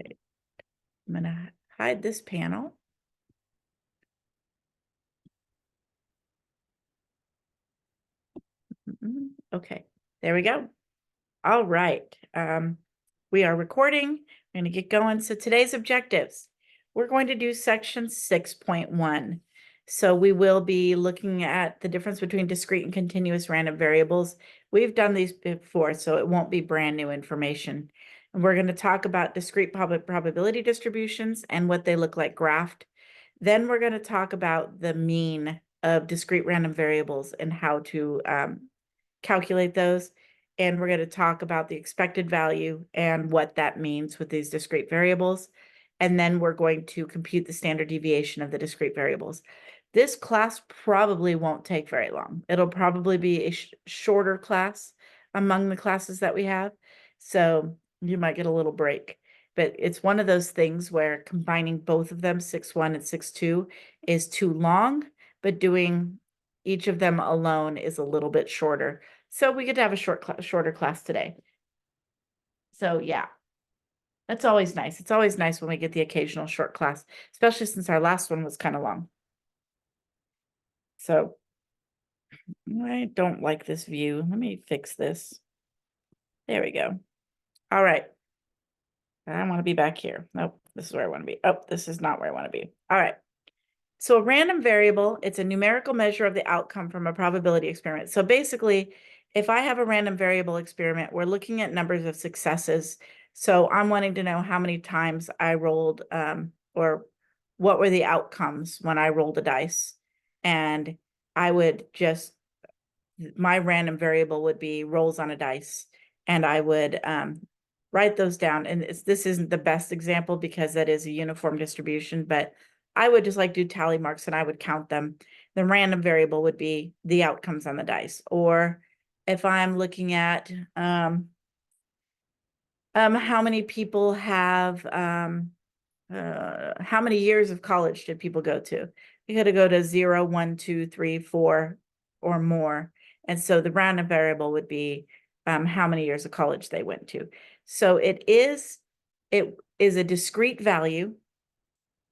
Okay, I'm going to hide this panel. Okay, there we go. All right. We are recording. We're going to get going. So today's objectives, we're going to do section 6.1. So we will be looking at the difference between discrete and continuous random variables. We've done these before, so it won't be brand new information. And we're going to talk about discrete probability distributions and what they look like graphed. Then we're going to talk about the mean of discrete random variables and how to calculate those. And we're going to talk about the expected value and what that means with these discrete variables. And then we're going to compute the standard deviation of the discrete variables. This class probably won't take very long. It'll probably be a shorter class among the classes that we have. So you might get a little break. But it's one of those things where combining both of them, 6.1 and 6.2, is too long, but doing each of them alone is a little bit shorter. So we get to have a shorter class today. So yeah, that's always nice. It's always nice when we get the occasional short class, especially since our last one was kind of long. So I don't like this view. Let me fix this. There we go. All right. I want to be back here. Nope, this is where I want to be. Oh, this is not where I want to be. All right. So a random variable, it's a numerical measure of the outcome from a probability experiment. So basically, if I have a random variable experiment, we're looking at numbers of successes. So I'm wanting to know how many times I rolled, or what were the outcomes when I rolled a dice. And I would just, my random variable would be rolls on a dice. And I would write those down. And this isn't the best example because that is a uniform distribution, but I would just like do tally marks and I would count them. The random variable would be the outcomes on the dice. Or if I'm looking at how many people have, how many years of college did people go to? You got to go to 0, 1, 2, 3, 4, or more. And so the random variable would be how many years of college they went to. So it is a discrete value,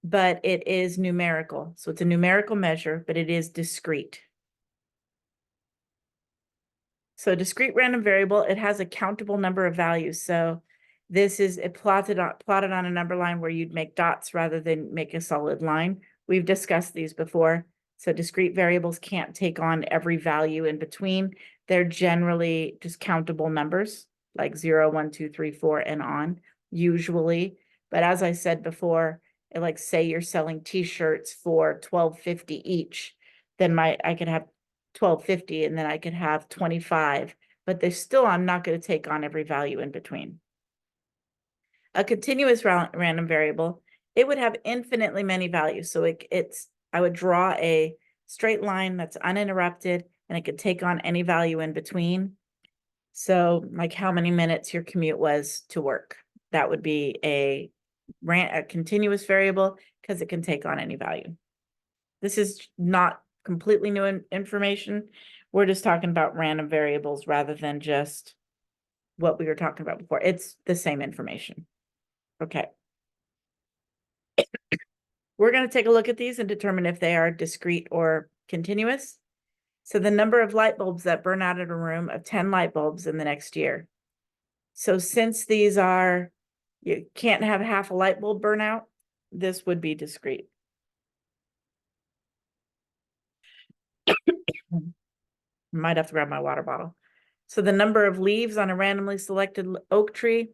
but it is numerical. So it's a numerical measure, but it is discrete. So discrete random variable, it has a countable number of values. So this is plotted on a number line where you'd make dots rather than make a solid line. We've discussed these before. So discrete variables can't take on every value in between. They're generally just countable numbers like 0, 1, 2, 3, 4, and on, usually. But as I said before, like say you're selling t-shirts for $12.50 each, then I could have 12.50 and then I could have 25, but I'm not going to take on every value in between. A continuous random variable, it would have infinitely many values. So I would draw a straight line that's uninterrupted and it could take on any value in between. So like how many minutes your commute was to work. That would be a continuous variable because it can take on any value. This is not completely new information. We're just talking about random variables rather than just what we were talking about before. It's the same information. Okay. We're going to take a look at these and determine if they are discrete or continuous. So the number of light bulbs that burn out in a room of 10 light bulbs in the next year. So since these are, you can't have half a light bulb burn out, this would be discrete. Might have to grab my water bottle. So the number of leaves on a randomly selected oak tree,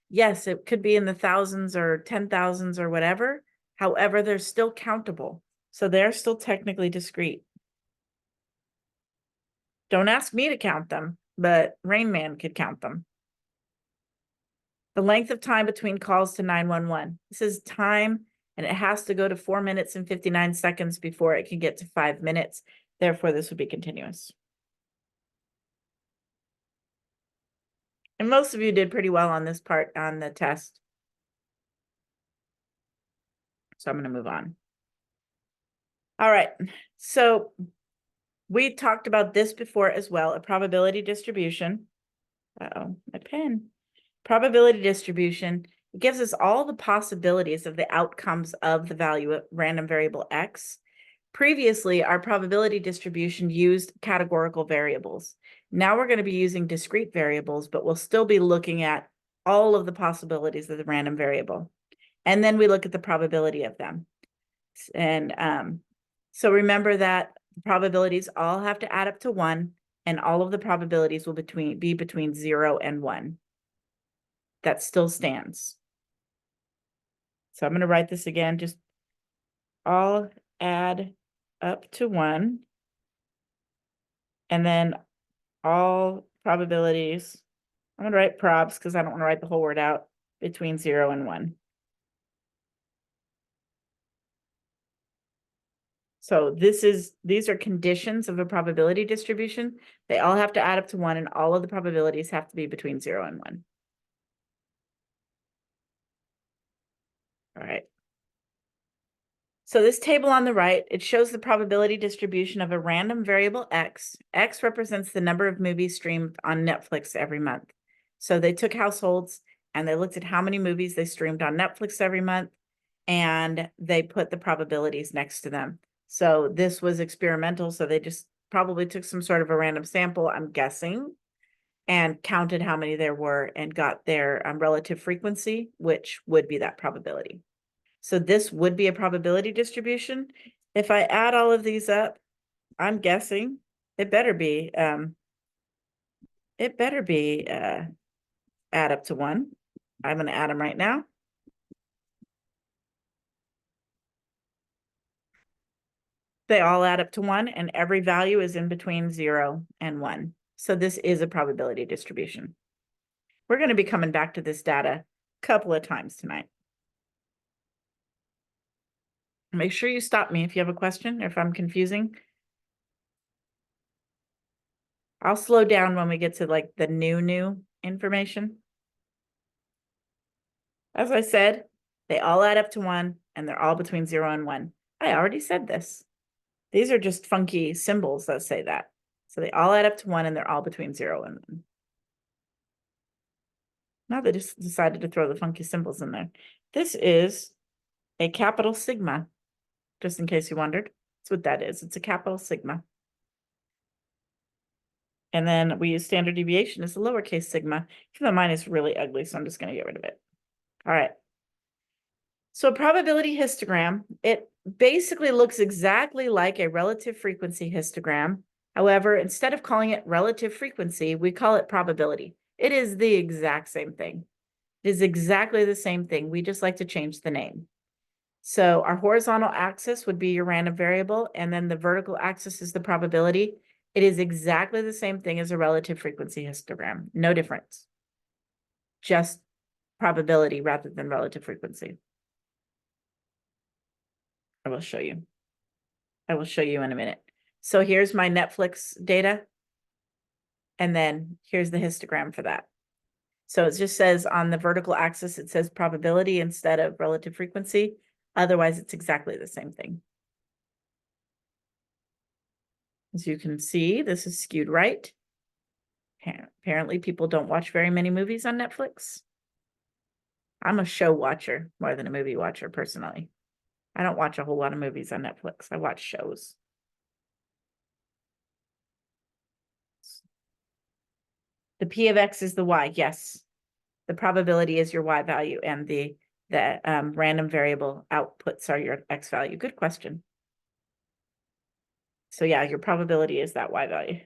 yes, it could be in the thousands or 10,000s or whatever. However, they're still countable. So they're still technically discrete. Don't ask me to count them, but Rain Man could count them. The length of time between calls to 911. This is time, and it has to go to 4 minutes and 59 seconds before it can get to 5 minutes. Therefore, this would be continuous. And most of you did pretty well on this part on the test. So I'm going to move on. All right. So we talked about this before as well, a probability distribution. Uh-oh, my pen. Probability distribution It gives us all the possibilities of the outcomes of the value of random variable X. Previously, our probability distribution used categorical variables. Now we're going to be using discrete variables, but we'll still be looking at all of the possibilities of the random variable. And then we look at the probability of them. And so remember that the probabilities all have to add up to 1, and all of the probabilities will be between 0 and 1. That still stands. So I'm going to write this again, just all add up to 1, and then all probabilities, I'm going to write probs because I don't want to write the whole word out, between 0 and 1. So these are conditions of a probability distribution. They all have to add up to 1, and all of the probabilities have to be between 0 and 1. All right. So this table on the right, it shows the probability distribution of a random variable X. X represents the number of movies streamed on Netflix every month. So they took households and they looked at how many movies they streamed on Netflix every month, and they put the probabilities next to them. So this was experimental. So they just probably took some sort of a random sample, I'm guessing, and counted how many there were and got their relative frequency, which would be that probability. So this would be a probability distribution. If I add all of these up, I'm guessing it better be add up to 1. I'm going to add them right now. They all add up to 1, and every value is in between 0 and 1. So this is a probability distribution. We're going to be coming back to this data a couple of times tonight. Make sure you stop me if you have a question or if I'm confusing. I'll slow down when we get to like the new information. As I said, they all add up to 1, and they're all between 0 and 1. I already said this. These are just funky symbols that say that. So they all add up to 1, and they're all between 0 and 1. Now they just decided to throw the funky symbols in there. This is a capital sigma, just in case you wondered. That's what that is. It's a capital sigma. And then we use standard deviation as a lowercase sigma. Even though mine is really ugly, so I'm just going to get rid of it. All right. So a probability histogram, it basically looks exactly like a relative frequency histogram. However, instead of calling it relative frequency, we call it probability. It is the exact same thing. It is exactly the same thing. We just like to change the name. So our horizontal axis would be your random variable, and then the vertical axis is the probability. It is exactly the same thing as a relative frequency histogram. No difference. Just probability rather than relative frequency. I will show you. I will show you in a minute. So here's my Netflix data. And then here's the histogram for that. So it just says on the vertical axis, it says probability instead of relative frequency. Otherwise, it's exactly the same thing. As you can see, this is skewed right. Apparently, people don't watch very many movies on Netflix. I'm a show watcher more than a movie watcher, personally. I don't watch a whole lot of movies on Netflix. I watch shows. The P of X is the Y. Yes. The probability is your Y value, and the random variable outputs are your X value. Good question. So yeah, your probability is that Y value.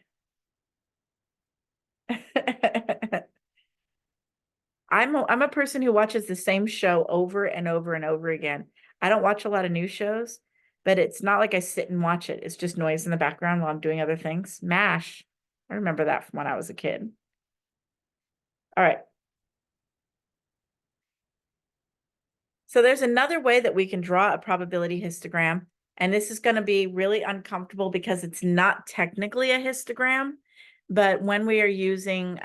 I'm a person who watches the same show over and over and over again. I don't watch a lot of new shows, but it's not like I sit and watch it. It's just noise in the background while I'm doing other things. MASH. I remember that from when I was a kid. All right. So there's another way that we can draw a probability histogram, and this is going to be really uncomfortable because it's not technically a histogram, but when we are using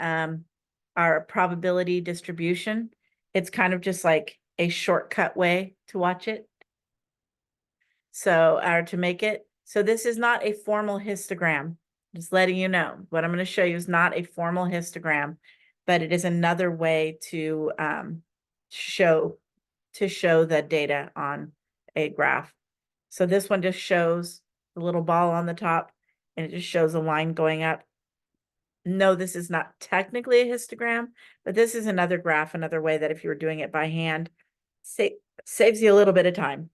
our probability distribution, it's kind of just like a shortcut way to watch it. So, or to make it. So this is not a formal histogram. Just letting you know. What I'm going to show you is not a formal histogram, but it is another way to show the data on a graph. So this one just shows the little ball on the top, and it just shows a line going up. No, this is not technically a histogram, but this is another graph, another way that if you were doing it by hand, saves you a little bit of time.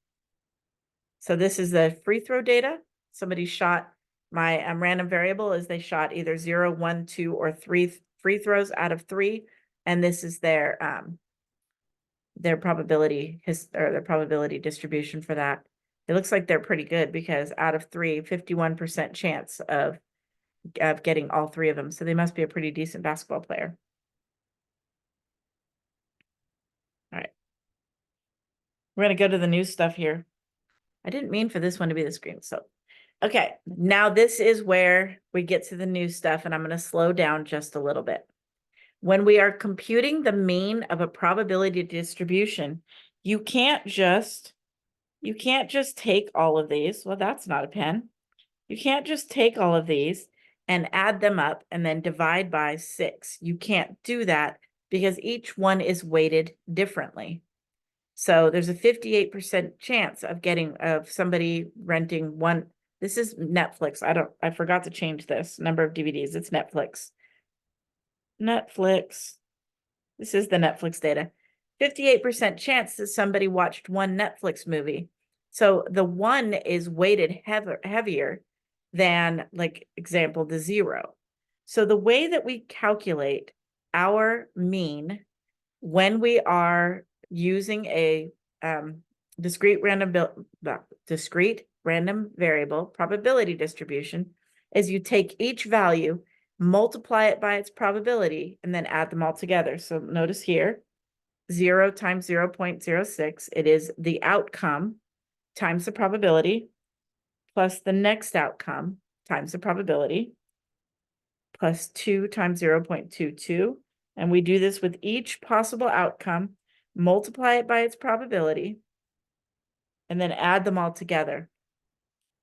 So this is the free throw data. Somebody shot my random variable is they shot either 0, 1, 2, or 3 free throws out of 3. And this is their probability their probability distribution for that. It looks like they're pretty good because out of 3, 51% chance of getting all 3 of them. So they must be a pretty decent basketball player. All right. We're going to go to the new stuff here. I didn't mean for this one to be the screen. So, okay, now this is where we get to the new stuff, and I'm going to slow down just a little bit. When we are computing the mean of a probability distribution, you can't just take all of these. Well, that's not a pen. You can't just take all of these and add them up and then divide by 6. You can't do that because each one is weighted differently. So there's a 58% chance of somebody renting one. This is Netflix. I forgot to change this number of DVDs. It's Netflix. This is the Netflix data. 58% chance that somebody watched one Netflix movie. So the 1 is weighted heavier than, like, example, the 0. So the way that we calculate our mean when we are using a discrete random variable probability distribution is you take each value, multiply it by its probability, and then add them all together. So notice here, 0 times 0.06, it is the outcome times the probability plus the next outcome times the probability plus 2 times 0.22. And we do this with each possible outcome, multiply it by its probability, and then add them all together.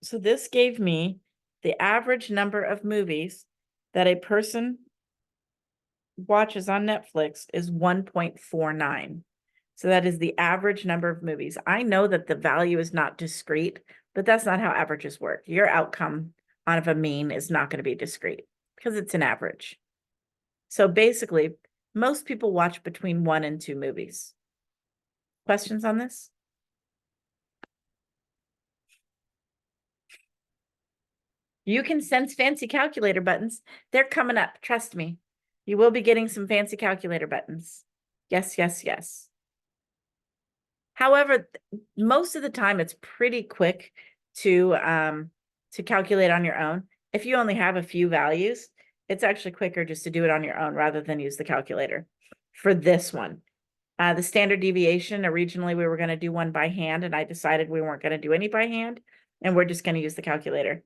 So this gave me the average number of movies that a person watches on Netflix is 1.49. So that is the average number of movies. I know that the value is not discrete, but that's not how averages work. Your outcome out of a mean is not going to be discrete because it's an average. So basically, most people watch between 1 and 2 movies. Questions on this? You can sense fancy calculator buttons. They're coming up. Trust me. You will be getting some fancy calculator buttons. Yes, yes, yes. However, most of the time it's pretty quick to calculate on your own. If you only have a few values, it's actually quicker just to do it on your own rather than use the calculator for this one. The standard deviation, originally we were going to do one by hand, and I decided we weren't going to do any by hand, and we're just going to use the calculator.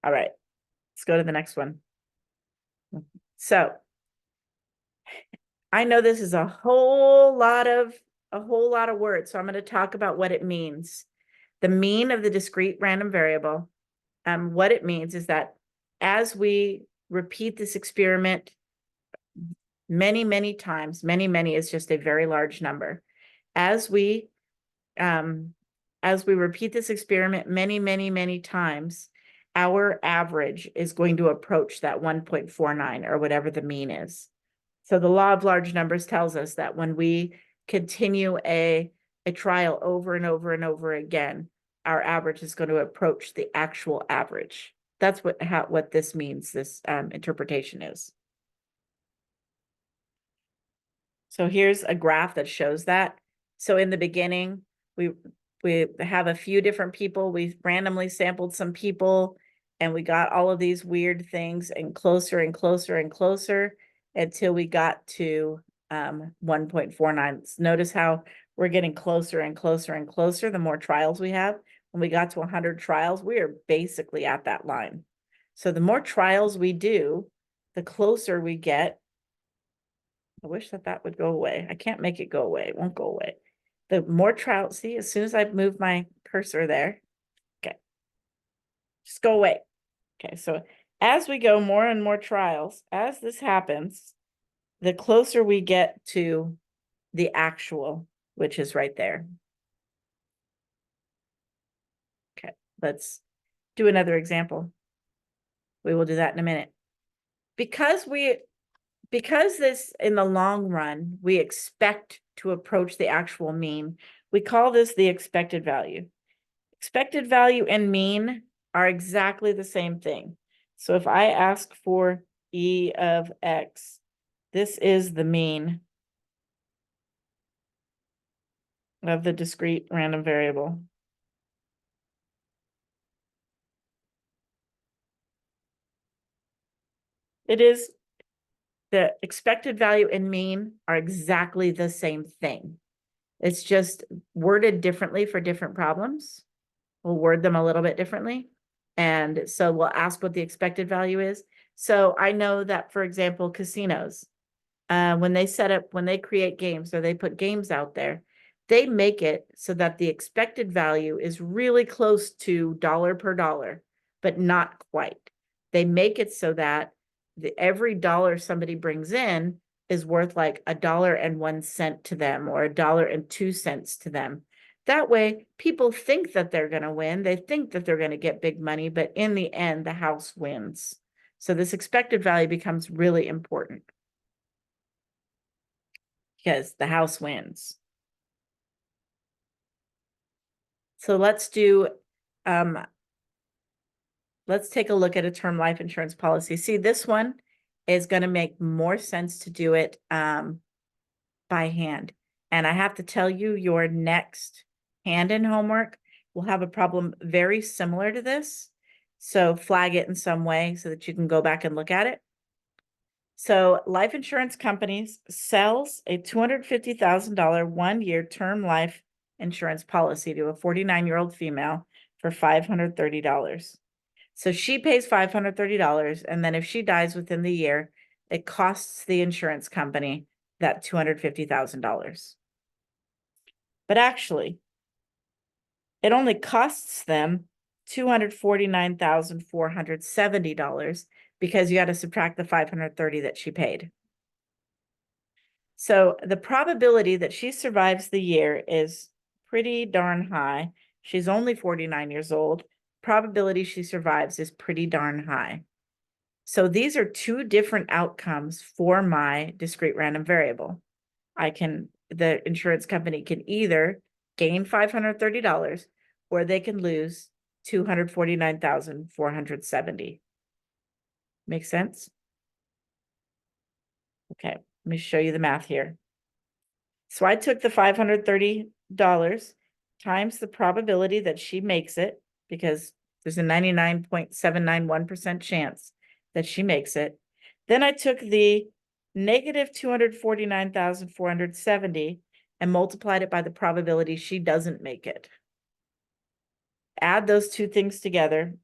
All right, let's go to the next one. So I know this is a whole lot of words, so I'm going to talk about what it means. The mean of the discrete random variable, what it means is that as we repeat this experiment many, many times, many is just a very large number. As we repeat this experiment many times, our average is going to approach that 1.49 or whatever the mean is. So the law of large numbers tells us that when we continue a trial over and over again, our average is going to approach the actual average. That's what this means, this interpretation is. So here's a graph that shows that. So in the beginning, we have a few different people. We randomly sampled some people, and we got all of these weird things and closer and closer and closer until we got to 1.49. Notice how we're getting closer and closer and closer the more trials we have. When we got to 100 trials, we are basically at that line. So the more trials we do, the closer we get. I wish that would go away. I can't make it go away. It won't go away. The more trials, see, as soon as I move my cursor there, okay, just go away. Okay, so as we go more and more trials, as this happens, the closer we get to the actual, which is right there. Okay, let's do another example. We will do that in a minute. Because this, in the long run, we expect to approach the actual mean, we call this the expected value. Expected value and mean are exactly the same thing. So if I ask for E of X, this is the mean of the discrete random variable. It is, the expected value and mean are exactly the same thing. It's just worded differently for different problems. We'll word them a little bit differently. And so we'll ask what the expected value is. So I know that, for example, casinos, when they create games or they put games out there, they make it so that the expected value is really close to dollar per dollar, but not quite. They make it so that every dollar somebody brings in is worth like $1.01 to them or $1.02 to them. That way, people think that they're going to win. They think that they're going to get big money, but in the end, the house wins. So this expected value becomes really important because the house wins. So let's take a look at a term life insurance policy. See, this one is going to make more sense to do it by hand. And I have to tell you, your next hand-in homework will have a problem very similar to this. So flag it in some way so that you can go back and look at it. So life insurance companies sells a $250,000 one-year term life insurance policy to a 49-year-old female for $530. So she pays $530, and then if she dies within the year, it costs the insurance company that $250,000. But actually, it only costs them $249,470 because you got to subtract the $530 that she paid. So the probability that she survives the year is pretty darn high. She's only 49 years old. Probability she survives is pretty darn high. So these are two different outcomes for my discrete random variable. The insurance company can either gain $530 or they can lose $249,470. Make sense? Okay, let me show you the math here. So I took the $530 times the probability that she makes it, because there's a 99.791% chance that she makes it. Then I took the negative 249,470 and multiplied it by the probability she doesn't make it. Add those two things together,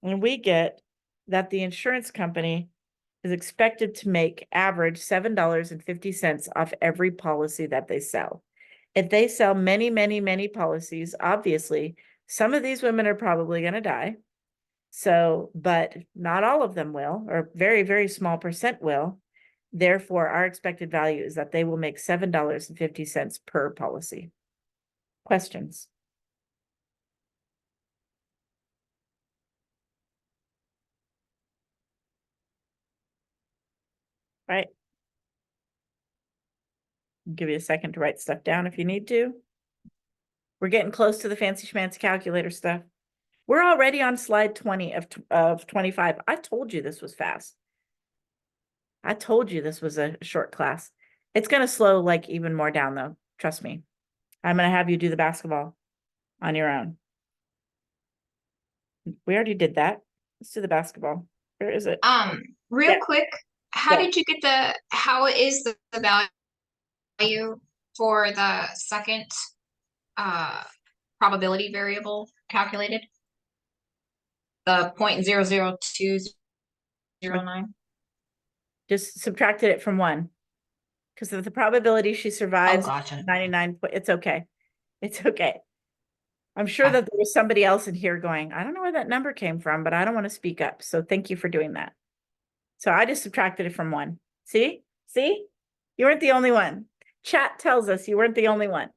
and we get that the insurance company is expected to make average $7.50 off every policy that they sell. If they sell many, many, many policies, obviously, some of these women are probably going to die. So, but not all of them will, or very, very small percent will. Therefore, our expected value is that they will make $7.50 per policy. Questions? Right. I'll give you a second to write stuff down if you need to. We're getting close to the fancy schmancy calculator stuff. We're already on slide 20 of 25. I told you this was fast. I told you this was a short class. It's going to slow like even more down though. Trust me. I'm going to have you do the basketball on your own. We already did that. Let's do the basketball. Where is it? Real Yeah. quick, how is the value for the second probability variable calculated? The 0.00209? Just subtracted it from 1. Because of the probability she survives, Oh, gotcha. 99, it's okay. It's okay. I'm sure that there was somebody else in here going, I don't know where that number came from, but I don't want to speak up. So thank you for doing that. So I just subtracted it from 1. See? You weren't the only one. chat tells us you weren't the only one.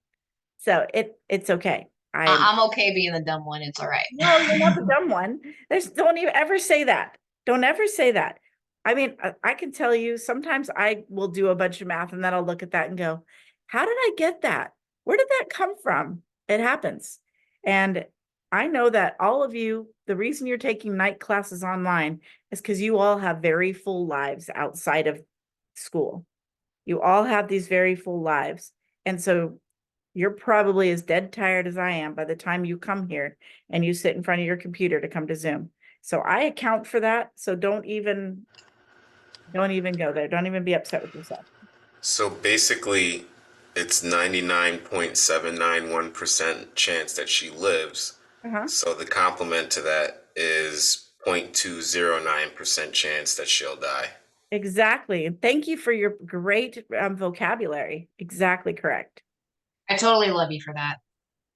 So it's okay. I'm okay being the dumb one. It's all right. No, you're not the dumb one. Don't even ever say that. Don't ever say that. I mean, I can tell you sometimes I will do a bunch of math and then I'll look at that and go, how did I get that? Where did that come from? It happens. And I know that all of you, the reason you're taking night classes online is because you all have very full lives outside of school. You all have these very full lives. And so you're probably as dead tired as I am by the time you come here and you sit in front of your computer to come to Zoom. So I account for that. So don't even go there. Don't even be upset with yourself. So basically, it's 99.791% chance that she lives. Uh-huh. So the complement to that is 0.209% chance that she'll die. Exactly. And thank you for your great vocabulary. Exactly correct. I totally love you for that.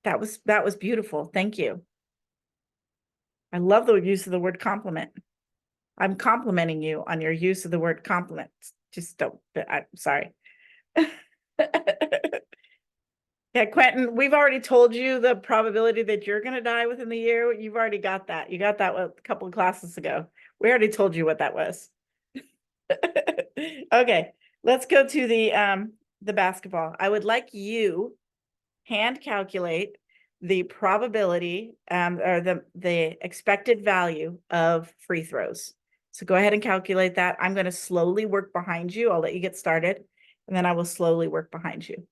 That was beautiful. Thank you. I love the use of the word compliment. I'm complimenting you on your use of the word compliment. Just don't, I'm sorry. Yeah, Quentin, we've already told you the probability that you're going to die within the year. You've already got that. You got that a couple of classes ago. We already told you what that was. Okay, let's go to the basketball. I would like you hand calculate the probability or the expected value of free throws. So go ahead and calculate that. I'm going to slowly work behind you. I'll let you get started, and then I will slowly work behind you.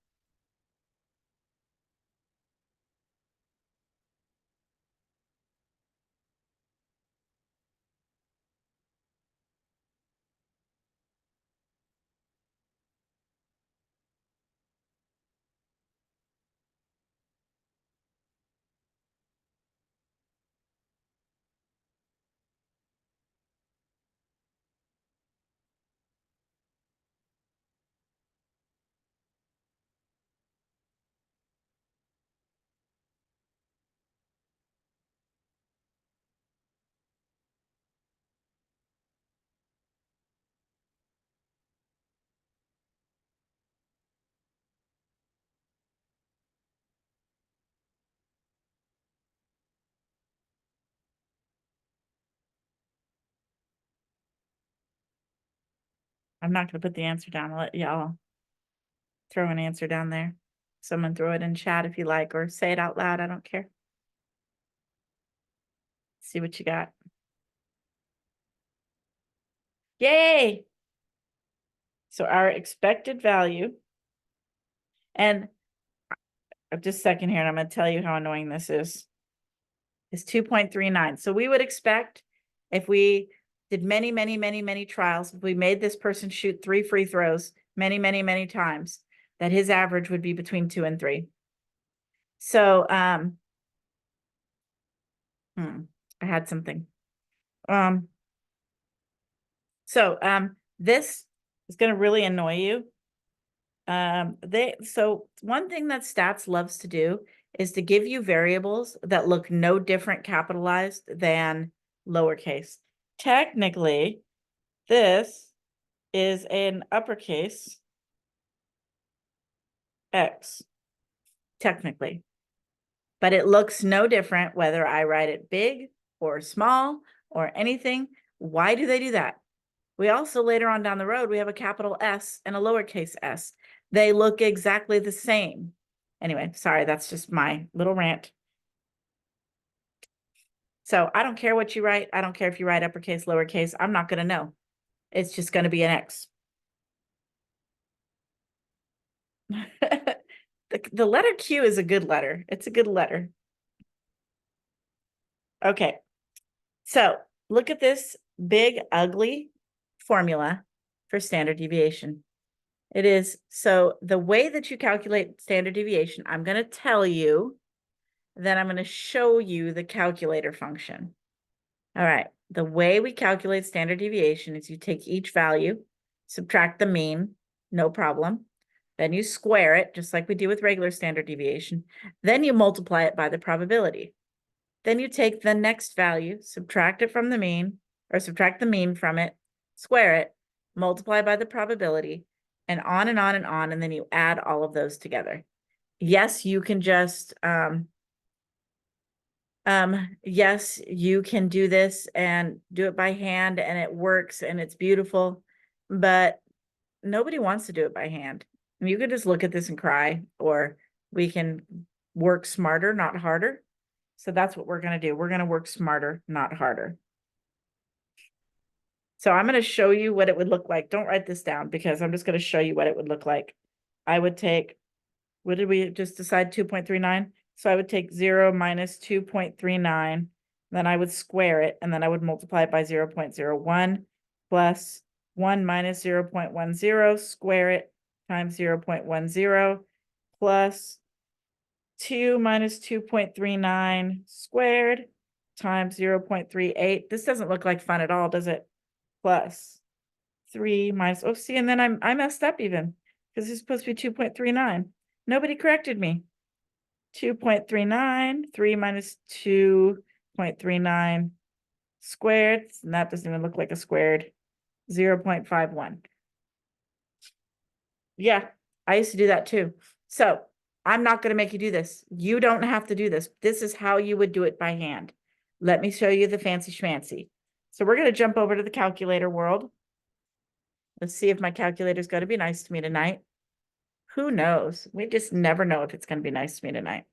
I'm not going to put the answer down. I'll let y'all throw an answer down there. Someone throw it in chat if you like, or say it out loud. I don't care. See what you got. Yay! So our expected value, and just a second here, and I'm going to tell you how annoying this is 2.39. So we would expect if we did many, many, many, many trials, if we made this person shoot 3 free throws many, many, many times, that his average would be between 2 and 3. So, I had something. This is going to really annoy you. So one thing that stats loves to do is to give you variables that look no different capitalized than lowercase. Technically, this is an uppercase X, technically, but it looks no different whether I write it big or small or anything. Why do they do that? We also later on down the road, we have a capital S and a lowercase s. They look exactly the same. Anyway, sorry, that's just my little rant. So I don't care what you write. I don't care if you write uppercase, lowercase. I'm not going to know. It's just going to be an X. The letter Q is a good letter. It's a good letter. Okay. So look at this big, ugly formula for standard deviation. It is, so the way that you calculate standard deviation, I'm going to tell you, then I'm going to show you the calculator function. All right. The way we calculate standard deviation is you take each value, subtract the mean, no problem. Then you square it, just like we do with regular standard deviation. Then you multiply it by the probability. Then you take the next value, subtract it from the mean, or subtract the mean from it, square it, multiply by the probability. and on and on and on, and then you add all of those together. Yes, you can just, yes, you can do this and do it by hand and it works and it's beautiful, but nobody wants to do it by hand. And you can just look at this and cry, or we can work smarter, not harder. So that's what we're going to do. We're going to work smarter, not harder. So I'm going to show you what it would look like. Don't write this down because I'm just going to show you what it would look like. I would take, what did we just decide? 2.39. So I would take 0 minus 2.39, then I would square it, and then I would multiply it by 0.01 plus 1 minus 0.10, square it, times 0.10 plus 2 minus 2.39 squared times 0.38. This doesn't look like fun at all, does it? Plus 3 minus, oh, see, and then I messed up even because it's supposed to be 2.39. Nobody corrected me. 2.39, 3 minus 2.39 squared, and that doesn't even look like a squared, 0.51. Yeah, I used to do that too. So I'm not going to make you do this. You don't have to do this. This is how you would do it by hand. Let me show you the fancy schmancy. So we're going to jump over to the calculator world. Let's see if my calculator's going to be nice to me tonight. Who knows? We just never know if it's going to be nice to me tonight.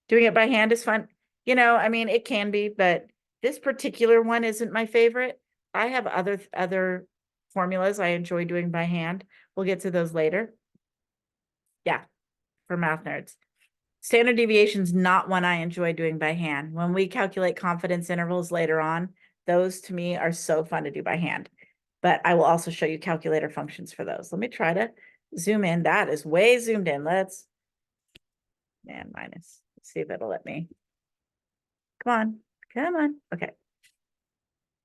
Doing it by hand is fun. You know, I mean, it can be, but this particular one isn't my favorite. I have other formulas I enjoy doing by hand. We'll get to those later. Yeah, for math nerds. Standard deviation is not one I enjoy doing by hand. When we calculate confidence intervals later on, those to me are so fun to do by hand. But I will also show you calculator functions for those. Let me try to zoom in. That is way zoomed in. Let's, man, minus. Let's see if it'll let me. Come on, come on. Okay.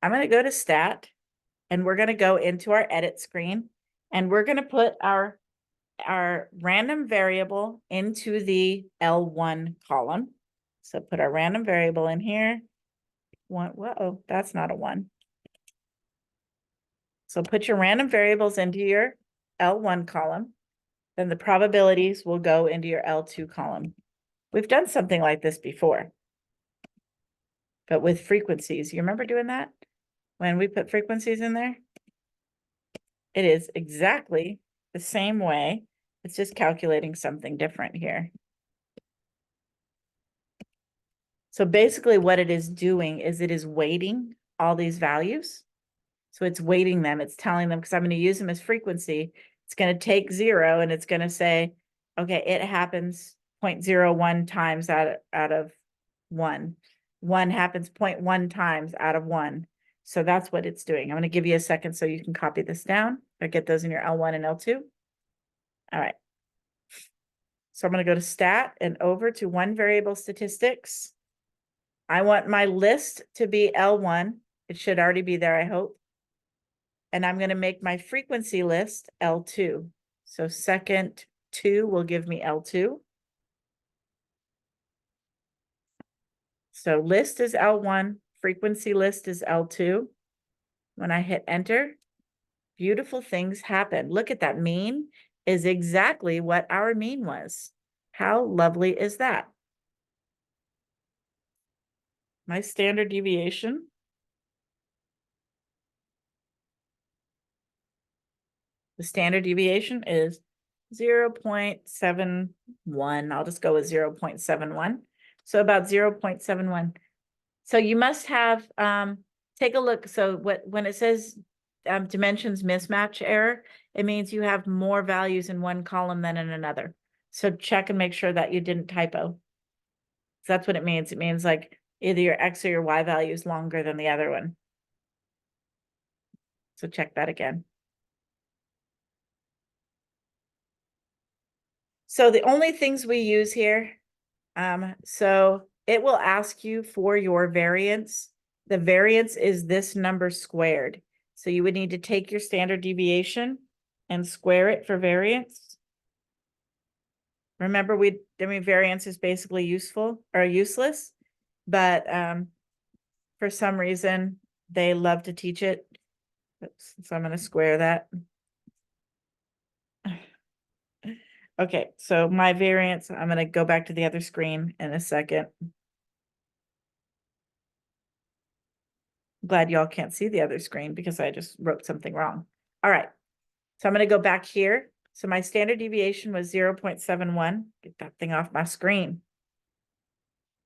I'm going to go to stat and we're going to go into our edit screen and we're going to put our random variable into the L1 column. So put our random variable in here. Whoa, that's not a 1. So put your random variables into your L1 column. Then the probabilities will go into your L2 column. We've done something like this before, but with frequencies. You remember doing that? When we put frequencies in there? It is exactly the same way. It's just calculating something different here. So basically what it is doing is it is weighting all these values. So it's weighting them. It's telling them, because I'm going to use them as frequency. It's going to take 0 and it's going to say, okay, it happens 0.01 times out of 1. 1 happens 0.1 times out of 1. So that's what it's doing. I'm going to give you a second so you can copy this down or get those in your L1 and L2. All right. So I'm going to go to stat and over to one variable statistics. I want my list to be L1. It should already be there, I hope. And I'm going to make my frequency list L2. So second 2 will give me L2. So list is L1, frequency list is L2. When I hit enter, beautiful things happen. Look at that. Mean is exactly what our mean was. How lovely is that? My standard deviation. The standard deviation is 0.71. I'll just go with 0.71. So about 0.71. So you must have, take a look. So when it says dimensions mismatch error, it means you have more values in one column than in another. So check and make sure that you didn't typo. So that's what it means. It means like either your X or your Y value is longer than the other one. So check that again. So the only things we use here, so it will ask you for your variance. The variance is this number squared. So you would need to take your standard deviation and square it for variance. Remember, variance is basically useful or useless, but for some reason they love to teach it. Oops, so I'm going to square that. Okay, so my variance, I'm gonna go back to the other screen in a second. Glad y'all can't see the other screen because I just wrote something wrong. All right, so I'm gonna go back here. So my standard deviation was 0.71. Get that thing off my screen.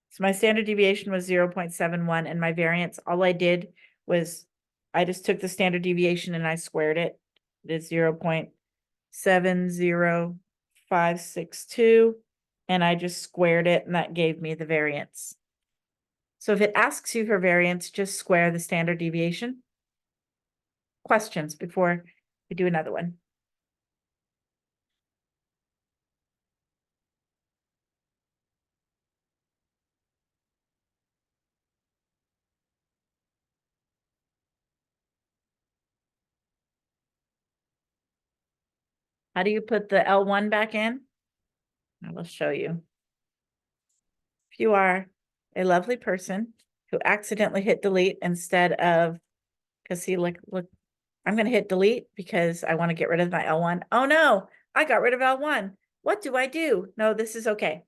So my standard deviation was 0.71 and my variance, all I did was I just took the standard deviation and I squared it. It is 0.70562 and I just squared it and that gave me the variance. So if it asks you for variance, just square the standard deviation. Questions before we do another one? How do you put the L1 back in? I will show you. If you are a lovely person who accidentally hit delete instead of, because see, look, I'm going to hit delete because I want to get rid of my L1. Oh no, I got rid of L1. What do I do? No, this is okay.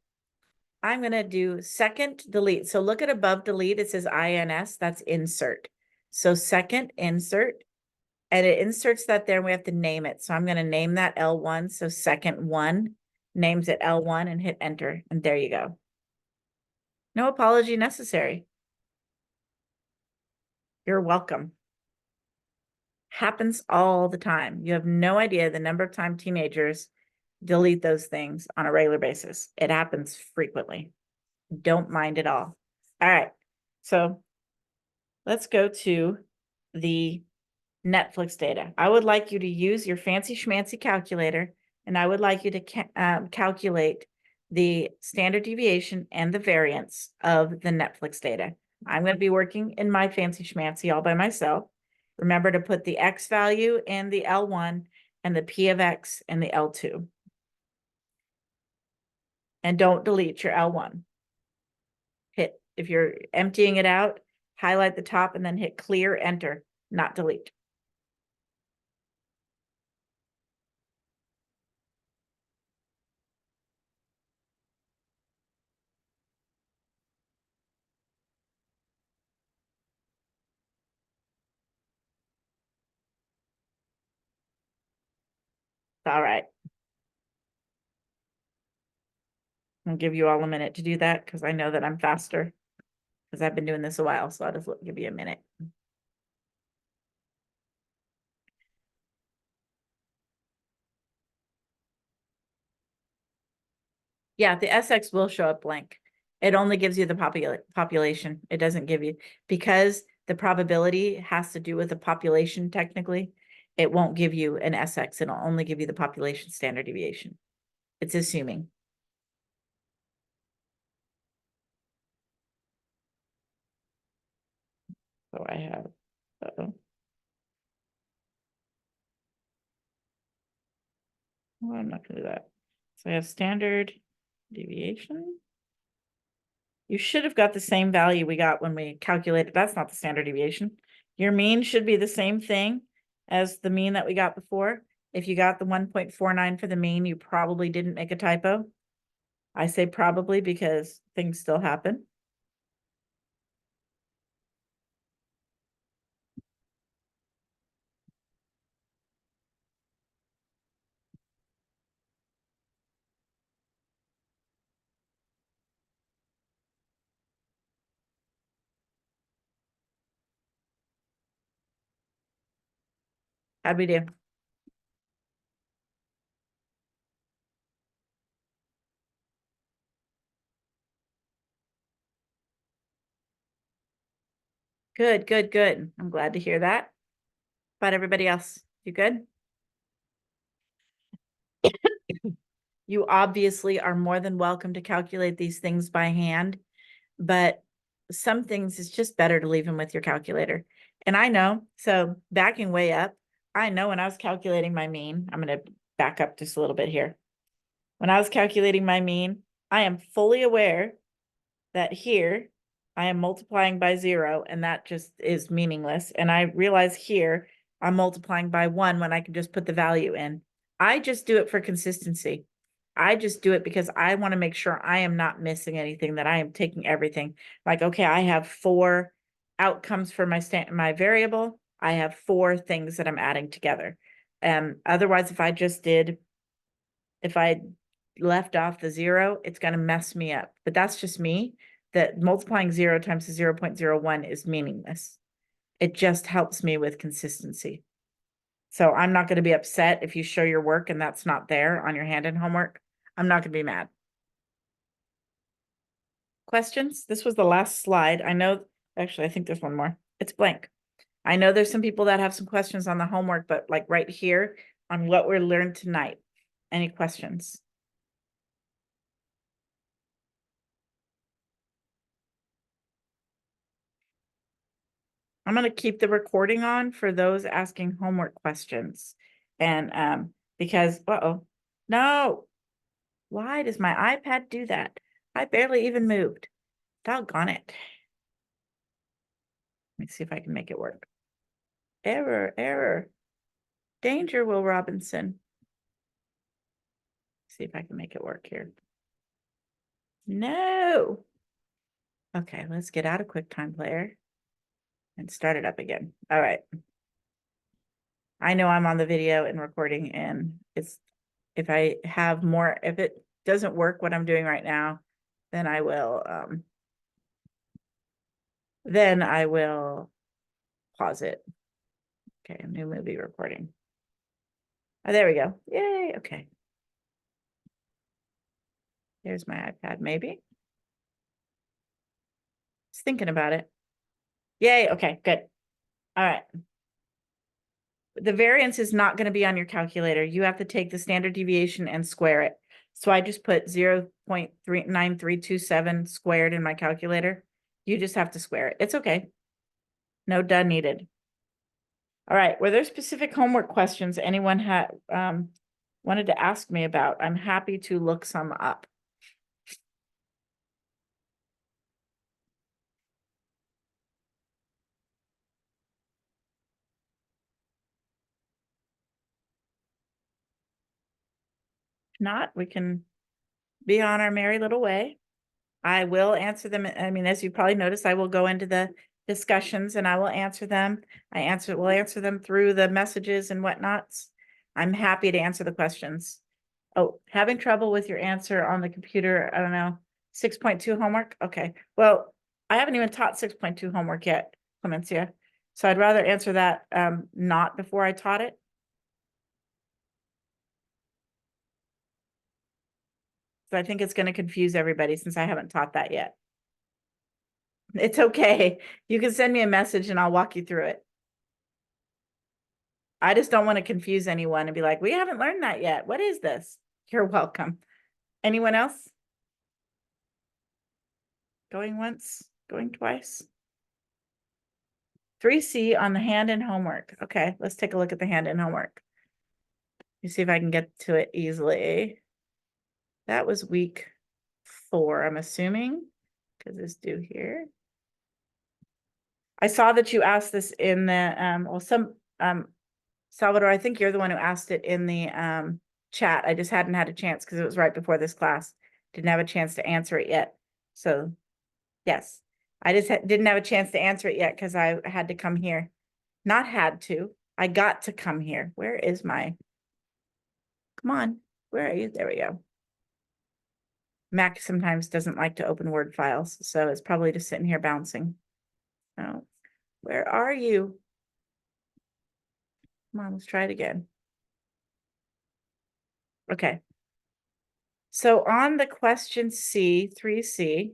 I'm going to do second delete. So look at above delete. It says INS. That's insert. So second insert. And it inserts that there and we have to name it. So I'm going to name that L1. So second one names it L1 and hit enter. And there you go. No apology necessary. You're welcome. Happens all the time. You have no idea the number of time teenagers delete those things on a regular basis. It happens frequently. Don't mind it all. All right. So let's go to the Netflix data. I would like you to use your fancy schmancy calculator, and I would like you to calculate the standard deviation and the variance of the Netflix data. I'm going to be working in my fancy schmancy all by myself. Remember to put the X value in the L1 and the P of X in the L2. And don't delete your L1. Hit, if you're emptying it out, highlight the top and then hit clear, enter, not delete. All right. I'll give you all a minute to do that because I know that I'm faster because I've been doing this a while. So I'll just give you a minute. Yeah, the SX will show up blank. It only gives you the population. It doesn't give you, because the probability has to do with the population technically. It won't give you an SX. It'll only give you the population standard deviation. It's assuming. So I have, uh-oh. Well, I'm not gonna do that. So I have standard deviation. You should have got the same value we got when we calculated. That's not the standard deviation. Your mean should be the same thing as the mean that we got before. If you got the 1.49 for the mean, you probably didn't make a typo. I say probably because things still happen. How'd we do? Good, good, good. I'm glad to hear that. But everybody else, you good? You obviously are more than welcome to calculate these things by hand, but some things it's just better to leave them with your calculator. And I know, so backing way up, I know when I was calculating my mean, I'm going to back up just a little bit here. When I was calculating my mean, I am fully aware that here I am multiplying by 0 and that just is meaningless. And I realize here I'm multiplying by 1 when I can just put the value in. I just do it for consistency. I just do it because I want to make sure I am not missing anything, that I am taking everything. Like, okay, I have 4 outcomes for my variable. I have 4 things that I'm adding together. Otherwise, if I left off the 0, it's going to mess me up. But that's just me, that multiplying 0 times the 0.01 is meaningless. It just helps me with consistency. So I'm not going to be upset if you show your work and that's not there on your hand-in homework. I'm not going to be mad. Questions? This was the last slide. I know, actually, I think there's one more. It's blank. I know there's some people that have some questions on the homework, but like right here on what we learned tonight. Any questions? I'm going to keep the recording on for those asking homework questions. And because, no, why does my iPad do that? I barely even moved. Doggone it. Let me see if I can make it work. Error. Danger, Will Robinson. See if I can make it work here. No. Okay, let's get out of QuickTime Player and start it up again. All right. I know I'm on the video and recording, and if I have more, if it doesn't work what I'm doing right now, then I will pause it. Okay, new movie recording. Oh, there we go. Yay, okay. Here's my iPad, maybe. Just thinking about it. Yay, okay, good. All right. The variance is not going to be on your calculator. You have to take the standard deviation and square it. So I just put 0.9327 squared in my calculator. You just have to square it. It's okay. No done needed. All right. Were there specific homework questions anyone had wanted to ask me about? I'm happy to look some up. If not, we can be on our merry little way. I will answer them. I mean, as you probably noticed, I will go into the discussions and I will answer them. Will answer them through the messages and whatnots. I'm happy to answer the questions. Oh, having trouble with your answer on the computer. I don't know. 6.2 homework. Okay. Well, I haven't even taught 6.2 homework yet, Clemencia. So I'd rather answer that not before I taught it. So I think it's going to confuse everybody since I haven't taught that yet. It's okay. You can send me a message and I'll walk you through it. I just don't want to confuse anyone and be like, we haven't learned that yet. What is this? You're welcome. Anyone else? Going once, going twice. 3C on the hand-in homework. Okay, let's take a look at the hand-in homework. Let me see if I can get to it easily. That was week 4, I'm assuming, because it's due here. I saw that you asked this in the Salvador, I think you're the one who asked it in the chat. I just hadn't had a chance because it was right before this class. Didn't have a chance to answer it yet. So yes, I just didn't have a chance to answer it yet because I had to come here. Not had to, I got to come here. Where is my, come on, where are you? There we go. Mac sometimes doesn't like to open Word files, so it's probably just sitting here bouncing. Oh, where are you? Come on, let's try it again. Okay. So on the question C, 3C,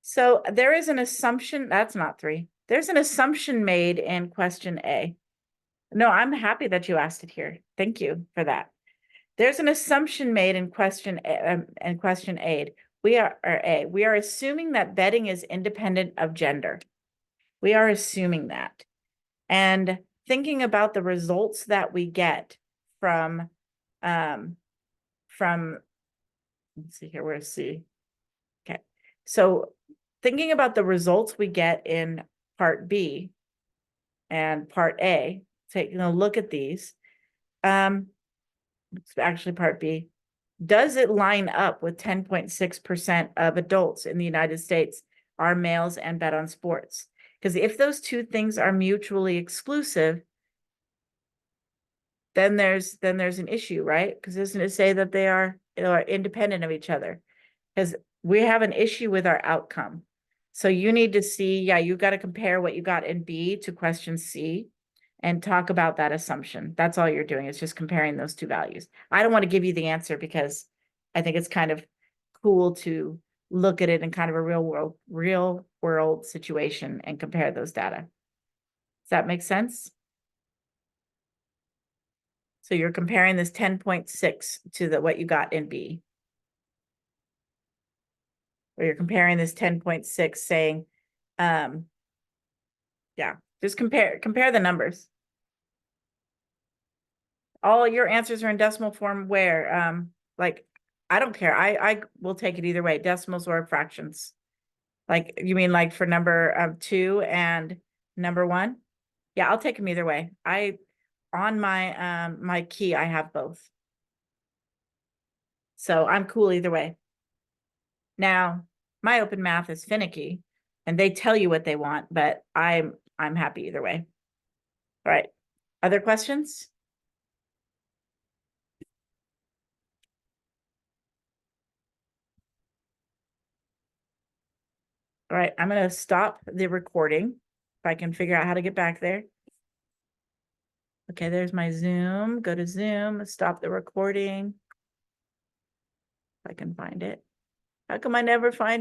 so there is an assumption, that's not 3. There's an assumption made in question A. No, I'm happy that you asked it here. Thank you for that. There's an assumption made in question A. We are assuming that bedding is independent of gender. We are assuming that. And thinking about the results that we get from let's see here, where's C? Okay. So thinking about the results we get in part B and part A, taking a look at these, It's actually part B. Does it line up with 10.6% of adults in the United States are males and bet on sports? Because if those two things are mutually exclusive, then there's an issue, right? Because doesn't it say that they are independent of each other? Because we have an issue with our outcome. So you need to see, yeah, you got to compare what you got in B to question C and talk about that assumption. That's all you're doing, is just comparing those two values. I don't want to give you the answer because I think it's kind of cool to look at it in kind of a real world situation and compare those data. Does that make sense? So you're comparing this 10.6 to what you got in B. Or you're comparing this 10.6 saying, yeah, just compare the numbers. All your answers are in decimal form where, like, I don't care. I will take it either way, decimals or fractions. Like, you mean like for number 2 and number 1? Yeah, I'll take them either way. On my my key, I have both. So I'm cool either way. Now, my open math is finicky and they tell you what they want, but I'm happy either way. All right. Other questions? All right, I'm going to stop the recording if I can figure out how to get back there. Okay, there's my Zoom. Go to Zoom, stop the recording. If I can find it. How come I never find it?